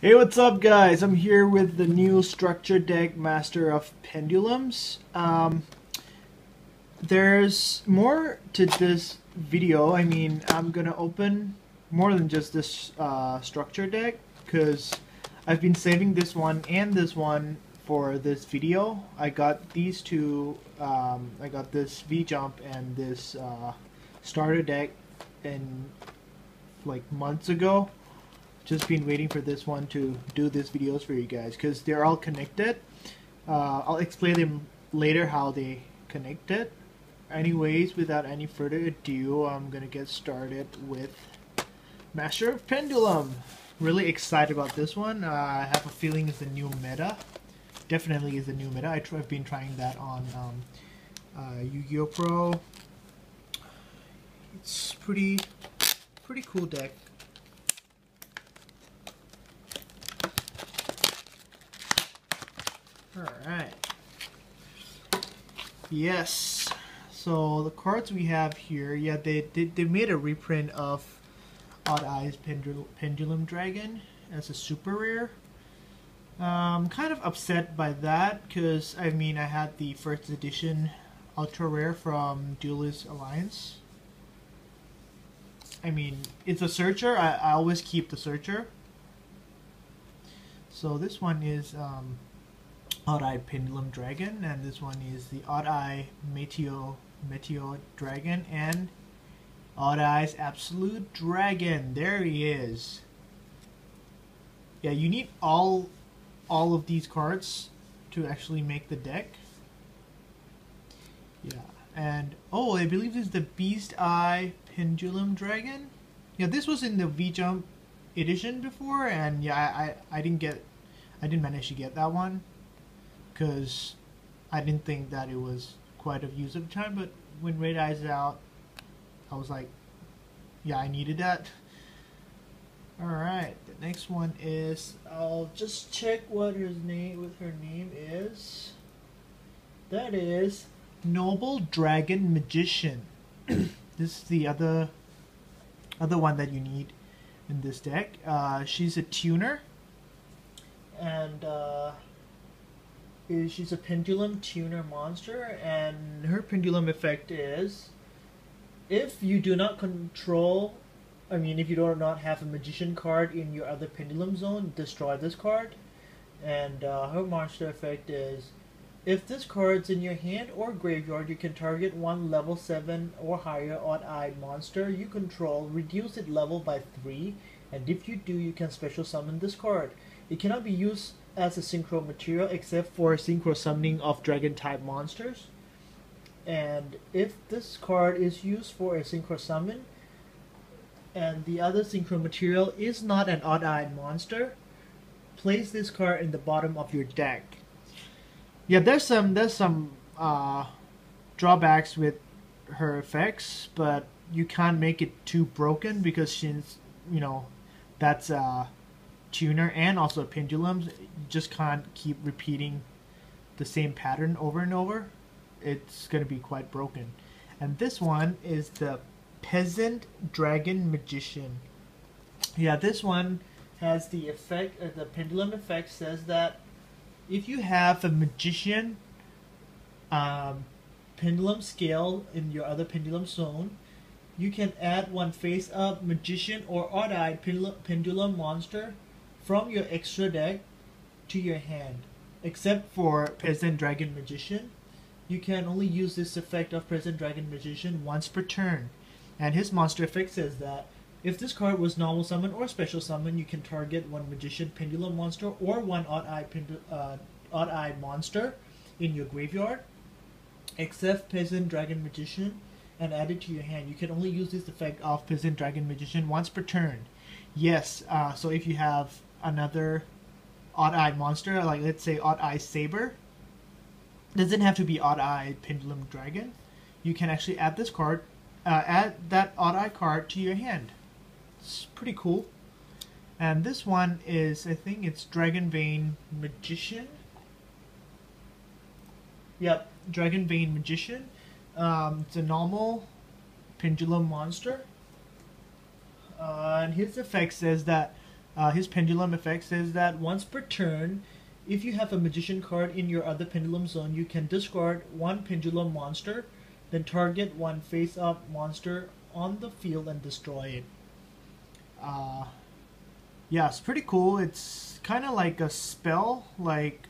Hey, what's up, guys? I'm here with the new structure deck master of pendulums. There's more to this video. I mean, I'm gonna open more than just this structure deck because I've been saving this one and this one for this video. I got these two. I got this VJUMP and this starter deck in like months ago. Just been waiting for this one to do these videos for you guys because they're all connected. I'll explain them later how they connected. Anyways, without any further ado, I'm gonna get started with Master of Pendulum. Really excited about this one. I have a feeling it's the new meta. Definitely is the new meta. I've been trying that on Yu-Gi-Oh! Pro. It's pretty cool deck. Alright. Yes. So the cards we have here, yeah, they made a reprint of Odd Eyes Pendulum Dragon as a super rare. Kind of upset by that because I mean I had the first edition ultra rare from Duelist Alliance. I mean, it's a searcher. I always keep the searcher. So this one is Odd-Eye Pendulum Dragon, and this one is the Odd-Eye Meteor Dragon, and Odd-Eye's Absolute Dragon. There he is. Yeah, you need all of these cards to actually make the deck. Yeah, and oh, I believe this is the Beast Eye Pendulum Dragon. Yeah, this was in the VJUMP edition before, and yeah, I didn't manage to get that one because I didn't think that it was quite of use at the time, but when Red Eye's out, I was like, yeah, I needed that. Alright, the next one is, I'll just check what her name is. That is Noble Dragon Magician. This is the other one that you need in this deck. She's a tuner, and she's a pendulum tuner monster, and her pendulum effect is if you do not control, if you do not have a magician card in your other pendulum zone, destroy this card. And her monster effect is if this card's in your hand or graveyard, you can target one level 7 or higher odd-eyed monster you control, reduce its level by 3, and if you do, you can special summon this card. It cannot be used as a synchro material except for synchro summoning of dragon type monsters. And if this card is used for a synchro summon and the other synchro material is not an odd-eyed monster, place this card in the bottom of your deck. Yeah, there's some drawbacks with her effects, but you can't make it too broken because she's, that's tuner and also pendulums. You just can't keep repeating the same pattern over and over. It's going to be quite broken. And this one is the Peasant Dragon Magician. Yeah, this one has the effect, the pendulum effect says that if you have a magician pendulum scale in your other pendulum zone, you can add one face up magician or odd-eyed pendulum monster from your extra deck to your hand. Except for Peasant Dragon Magician, you can only use this effect of Peasant Dragon Magician once per turn. And his monster effect says that if this card was normal summon or special summon, you can target one magician pendulum monster or one odd-eyed monster in your graveyard, except Peasant Dragon Magician, and add it to your hand. You can only use this effect of Peasant Dragon Magician once per turn. Yes, so if you have another odd-eyed monster, like let's say Odd-Eye Saber, doesn't have to be Odd-Eye Pendulum Dragon. You can actually add this card, add that Odd-Eye card to your hand. It's pretty cool. And this one is, I think it's Dragon Vein Magician. Yep, Dragon Vein Magician. It's a normal pendulum monster. And his effect says that his pendulum effect says that once per turn, if you have a magician card in your other pendulum zone, you can discard one pendulum monster, then target one face-up monster on the field and destroy it. Yeah, it's pretty cool. It's kind of like a spell, like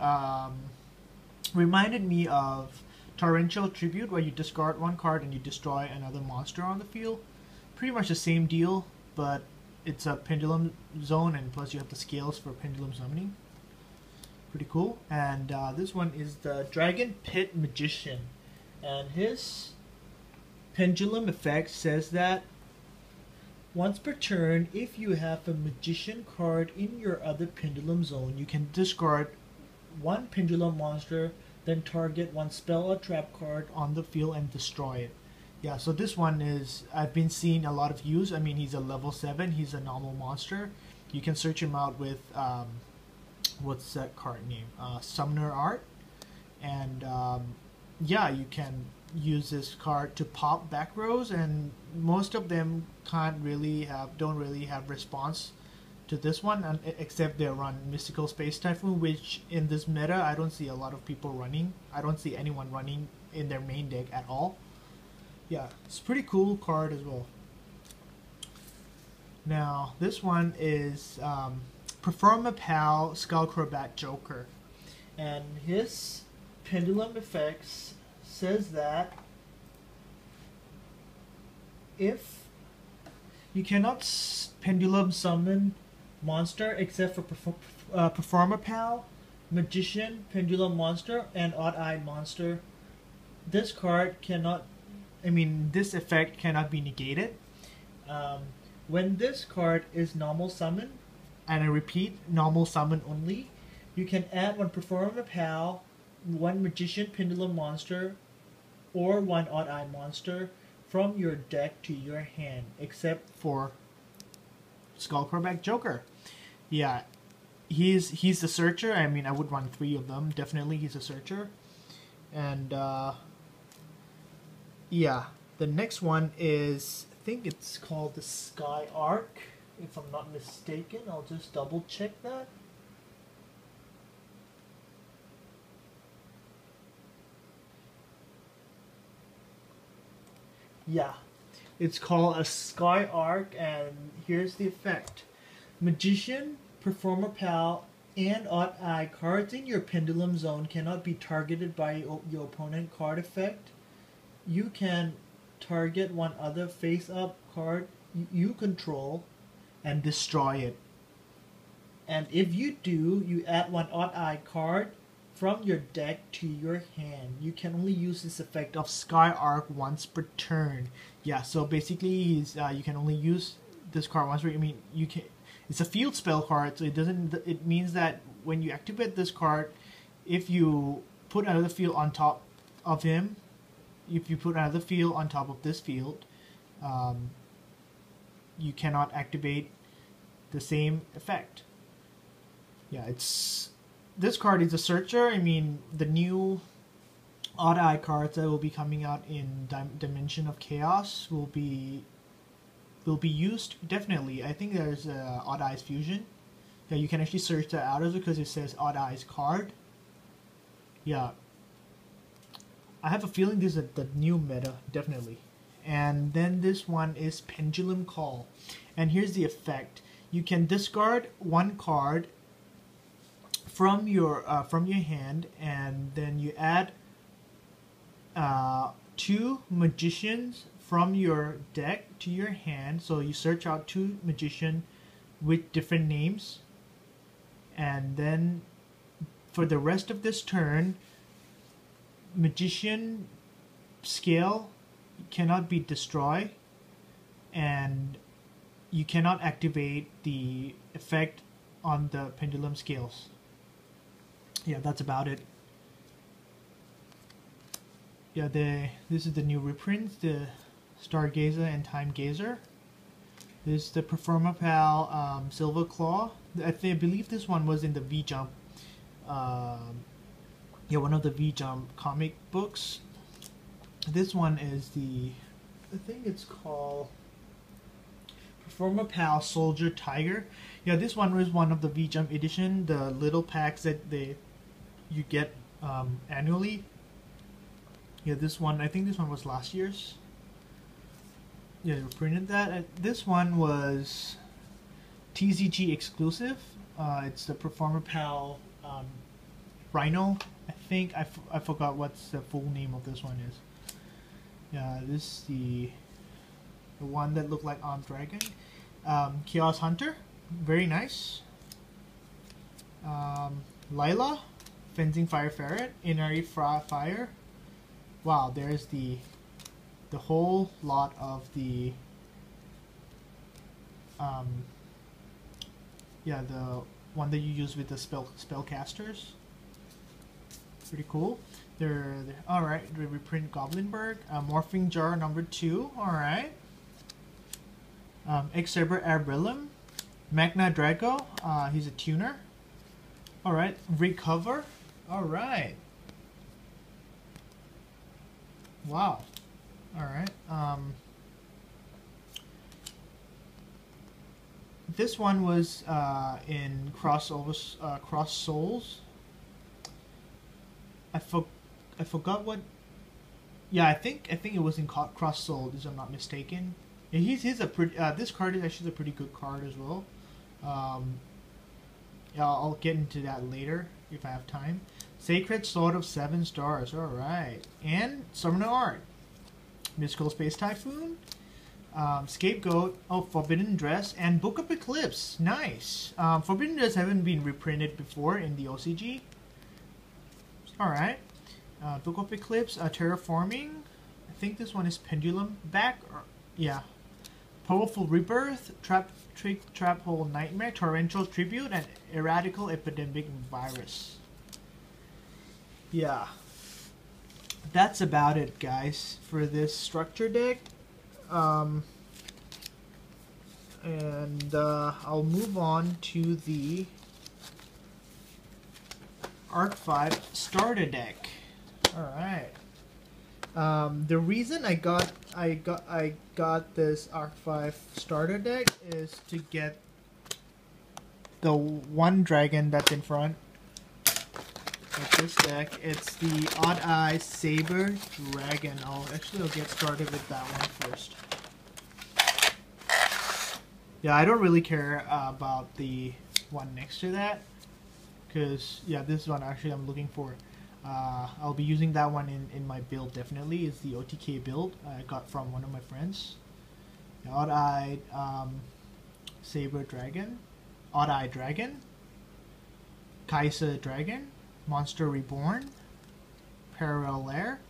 reminded me of Torrential Tribute, where you discard one card and you destroy another monster on the field. Pretty much the same deal, but it's a pendulum zone, and plus you have the scales for pendulum summoning. Pretty cool. And this one is the Dragon Pit Magician, and his pendulum effect says that once per turn, if you have a magician card in your other pendulum zone, you can discard one pendulum monster, then target one spell or trap card on the field and destroy it. Yeah, so this one is, I've been seeing a lot of use. I mean, he's a level 7, he's a normal monster. You can search him out with, what's that card name? Summoner Art. And yeah, you can use this card to pop back rows, and most of them don't really have response to this one, except they run Mystical Space Typhoon, which in this meta I don't see a lot of people running. I don't see anyone running in their main deck at all. Yeah, it's a pretty cool card as well. Now this one is Performa Pal Skullcrobat Joker, and his pendulum effects says that if you cannot pendulum summon monster except for Performer Pal, Magician, Pendulum Monster, and Odd-Eyed Monster, this card cannot, this effect cannot be negated. When this card is normal summon, and I repeat, normal summon only, you can add one Performer Pal, one Magician Pendulum Monster, or one Odd-Eye Monster from your deck to your hand, except for Skullcrobat Joker. Yeah, he's the searcher. I would run 3 of them. Definitely, he's a searcher. And yeah, the next one is, I think it's called the Sky Arc, if I'm not mistaken. I'll just double check that. Yeah, it's called a Sky Arc, and here's the effect. Magician, Performer Pal, and Odd Eye cards in your pendulum zone cannot be targeted by your opponent card effect. You can target one other face-up card you control and destroy it. And if you do, you add one Odd Eye card from your deck to your hand. You can only use this effect of Sky Arc once per turn. Yeah, so basically you can only use this card once per, you can, it's a field spell card, so it means that when you activate this card, if you put another field on top of him, if you put another field on top of this field, you cannot activate the same effect. Yeah, this card is a searcher. The new Odd Eye cards that will be coming out in Dimension of Chaos will be used, definitely. I think there's Odd Eyes Fusion. Yeah, you can actually search that out as because it says Odd Eyes card. Yeah, I have a feeling this is the new meta, definitely. And then this one is Pendulum Call, and here's the effect. You can discard one card from your hand, and then you add 2 magicians from your deck to your hand. So you search out 2 magician with different names, and then for the rest of this turn, magician scale cannot be destroyed, and you cannot activate the effect on the pendulum scales. Yeah, that's about it. Yeah, this is the new reprints, the Stargazer and Time Gazer. This is the Performa Pal Silver Claw. I believe this one was in the VJUMP. Yeah, one of the VJUMP comic books. This one is I think it's called Former Pal Soldier Tiger. Yeah, this one was one of the VJUMP edition, the little packs that you get annually. Yeah, this one, I think this one was last year's. Yeah, they printed that. This one was TCG exclusive. It's the Performer Pal Rhino. I think I forgot what's the full name of this one is. Yeah, this is the one that looked like Armed Dragon. Chaos Hunter, very nice. Lila, Fencing Fire Ferret, Inari Fire. Wow, there's the whole lot of the yeah, the one that you use with the spellcasters. Pretty cool. They're all right. We reprint Goblinberg, Morphing Jar number 2. All right. Excerber Arbellum, Magna Drago. He's a tuner. All right. Recover. All right. Wow. All right. This one was in Cross Souls. I forgot what. Yeah, I think it was in Cross Souls, if I'm not mistaken. Yeah, he's a pretty. This card is actually a pretty good card as well. Yeah, I'll get into that later if I have time. Sacred Sword of 7 Stars. All right, and Summoner Art. Mystical Space Typhoon. Scapegoat. Oh, Forbidden Dress and Book of Eclipse. Nice. Forbidden Dress haven't been reprinted before in the OCG. Alright. Book of Eclipse, Terraforming. I think this one is Pendulum. Yeah. Powerful Rebirth, Trap Hole Nightmare, Torrential Tribute, and Erratical Epidemic Virus. Yeah. That's about it, guys, for this structure deck. And I'll move on to the Arc 5 starter deck. All right. The reason I got this Arc 5 starter deck is to get the one dragon that's in front of this deck. It's the Odd Eye Saber Dragon. I'll get started with that one first. Yeah, I don't really care about the one next to that, because yeah, this one actually I'm looking for. I'll be using that one in my build definitely. It's the OTK build I got from one of my friends. The Odd-Eyed Saber Dragon, Odd-Eye Dragon, Kaisa Dragon, Monster Reborn, Parallel Lair,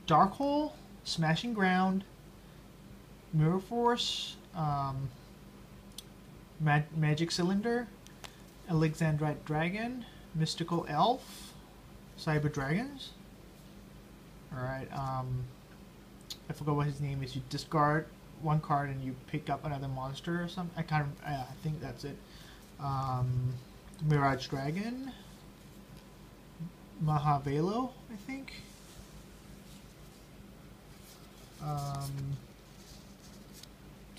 Dark Hole, Smashing Ground, Mirror Force, Magic Cylinder, Alexandrite Dragon, Mystical Elf, Cyber Dragons. Alright, I forgot what his name is. You discard one card and you pick up another monster or something. I think that's it. Mirage Dragon, Mahavelo, I think.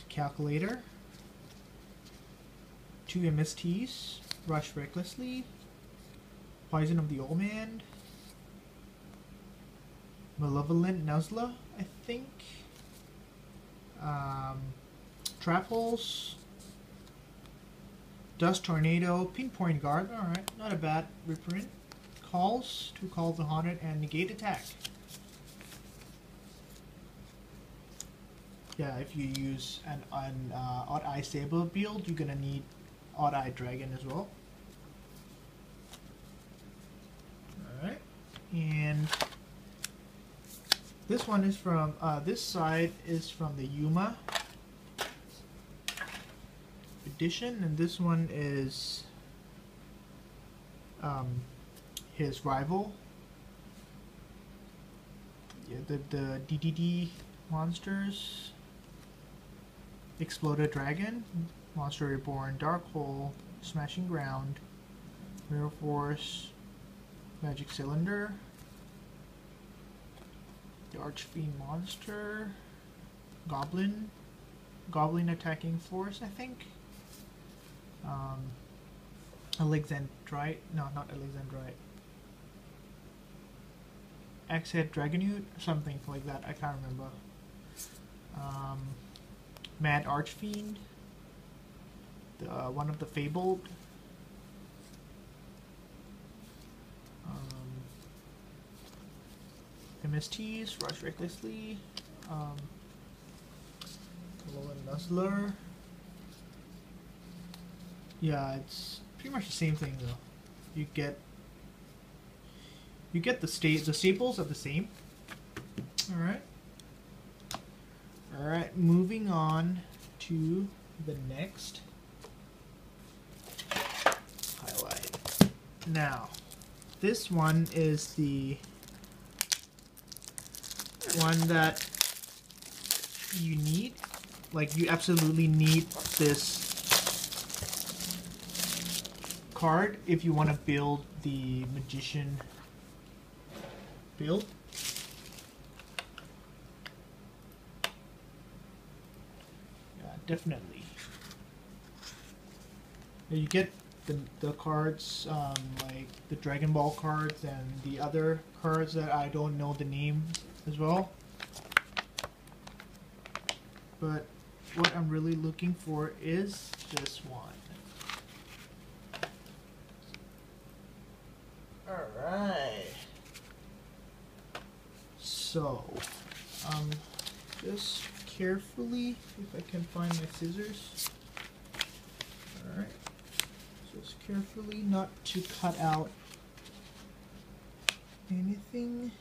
Calculator, 2 MSTs, Rush Recklessly, Poison of the Old Man, Malevolent Nuzla, I think, Trap Holes, Dust Tornado, Pinpoint Guard, alright, not a bad reprint. Calls, 2 Calls the Haunted, and Negate Attack. Yeah, if you use an Odd-Eye Saber build, you're gonna need Odd-Eye Dragon as well. Alright, and this one is from, this side is from the Yuma edition, and this one is his rival. Yeah, the DDD monsters. Exploded Dragon, Monster Reborn, Dark Hole, Smashing Ground, Mirror Force, Magic Cylinder, the Archfiend Monster, goblin attacking force, I think. Alexandrite, no, not Alexandrite. Axe-head Dragonute, something like that, I can't remember. Mad Archfiend, one of the Fabled. MSTs, Rush Recklessly, Lolan Nuzzler. Yeah, it's pretty much the same thing though. You get the staples are the same. Alright, moving on to the next highlight. Now, this one is the one that you need. Like, you absolutely need this card if you want to build the Magician build. Yeah, definitely. You get the cards, like the Dragon Ball cards and the other cards that I don't know the names as well. But what I'm really looking for is this one. Alright. So, just carefully, if I can find my scissors. Alright. Just carefully, not to cut out anything.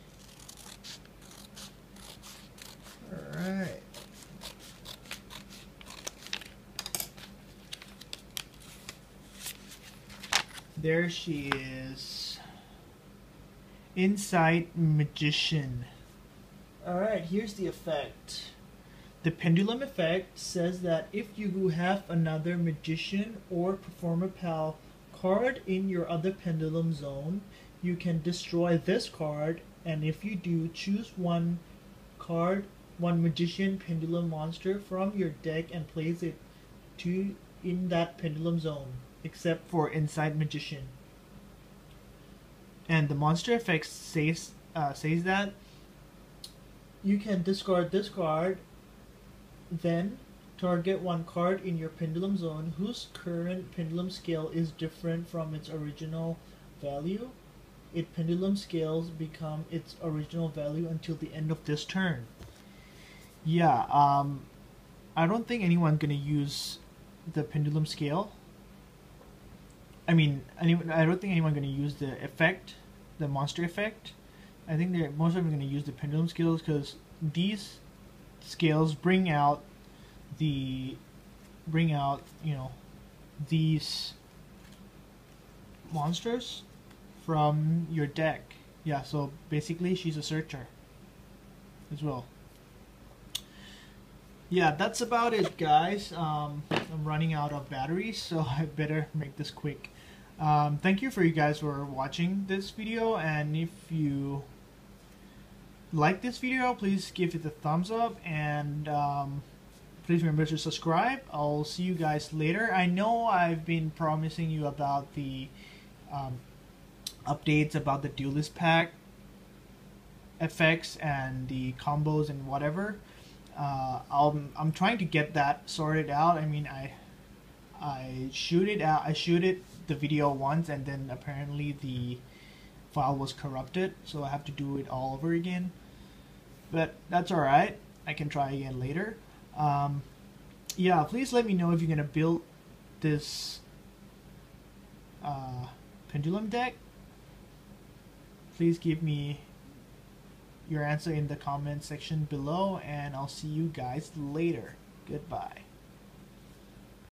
Alright. There she is. Insight Magician. Alright, here's the effect. The Pendulum effect says that if you have another Magician or Performer Pal card in your other Pendulum zone, you can destroy this card, and if you do, choose one Magician Pendulum monster from your deck and place it in that Pendulum zone, except for Insight Magician. And the monster effect says that you can discard this card, then target one card in your Pendulum zone whose current Pendulum scale is different from its original value. It Pendulum scales become its original value until the end of this turn. Yeah, I don't think anyone's gonna use the Pendulum scale. I don't think anyone's going to use the effect, the monster effect. I think most of them are going to use the Pendulum scales because these scales bring out, these monsters from your deck. Yeah, so basically she's a searcher as well. Yeah, that's about it, guys. I'm running out of batteries, so I better make this quick. Thank you for you guys for watching this video, and if you like this video, please give it a thumbs up, and please remember to subscribe. I'll see you guys later. I know I've been promising you about the updates about the Duelist pack effects and the combos and whatever. I'm trying to get that sorted out. I mean, I shooted the video once, and then apparently the file was corrupted, so I have to do it all over again. But that's alright. I can try again later. Yeah, please let me know if you're gonna build this Pendulum deck. Please give me your answer in the comment section below, and I'll see you guys later. Goodbye.